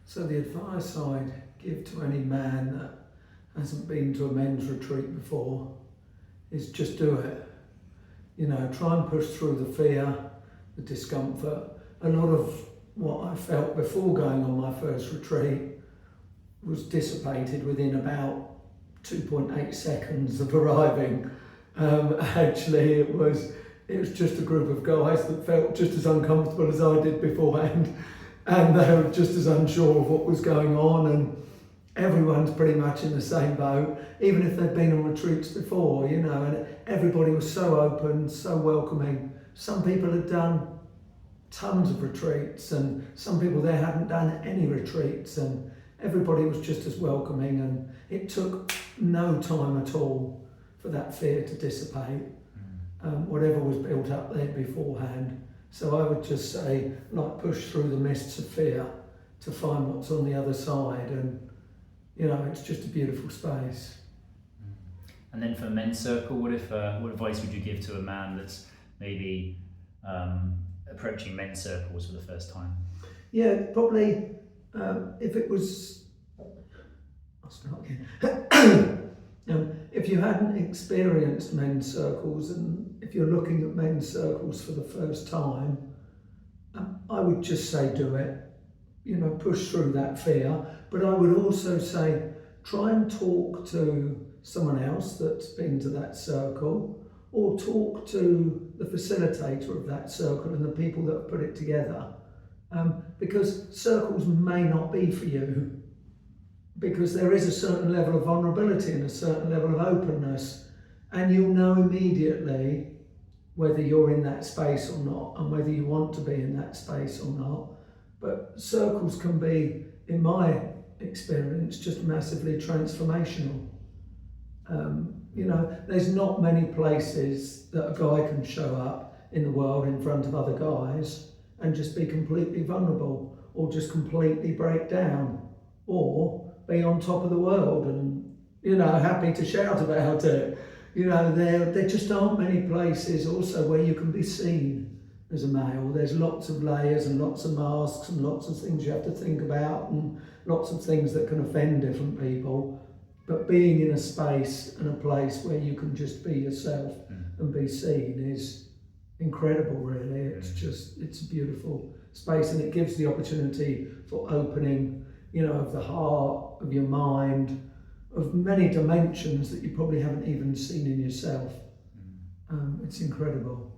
So the advice I'd give to any man that hasn't been to a men's retreat before is just do it. You know, try and push through the fear, the discomfort. A lot of what I felt before going on my first retreat was dissipated within about 2.8 seconds of arriving. Actually, it was just a group of guys that felt just as uncomfortable as I did beforehand, and they were just as unsure of what was going on, and everyone's pretty much in the same boat, even if they've been on retreats before, you know, and everybody was so open, so welcoming. Some people had done tons of retreats, and some people there hadn't done any retreats, and everybody was just as welcoming, and it took no time at all for that fear to dissipate, whatever was built up there beforehand. So I would just say, like, push through the mists of fear to find what's on the other side, and you know, it's just a beautiful space. And then for men's circle, what advice would you give to a man that's maybe approaching men's circles for the first time? Yeah, probably if it was, I'll start again. If you hadn't experienced men's circles, and if you're looking at men's circles for the first time, I would just say do it. You know, push through that fear. But I would also say try and talk to someone else that's been to that circle, or talk to the facilitator of that circle and the people that have put it together. Because circles may not be for you, because there is a certain level of vulnerability and a certain level of openness, and you'll know immediately whether you're in that space or not, and whether you want to be in that space or not. But circles can be, in my experience, just massively transformational. You know, there's not many places that a guy can show up in the world in front of other guys and just be completely vulnerable, or just completely break down, or be on top of the world and, you know, happy to shout about it. You know, there just aren't many places also where you can be seen as a male. There's lots of layers and lots of masks and lots of things you have to think about, and lots of things that can offend different people. But being in a space and a place where you can just be yourself and be seen is incredible, really. It's a beautiful space, and it gives the opportunity for opening, you know, of the heart, of your mind, of many dimensions that you probably haven't even seen in yourself. It's incredible.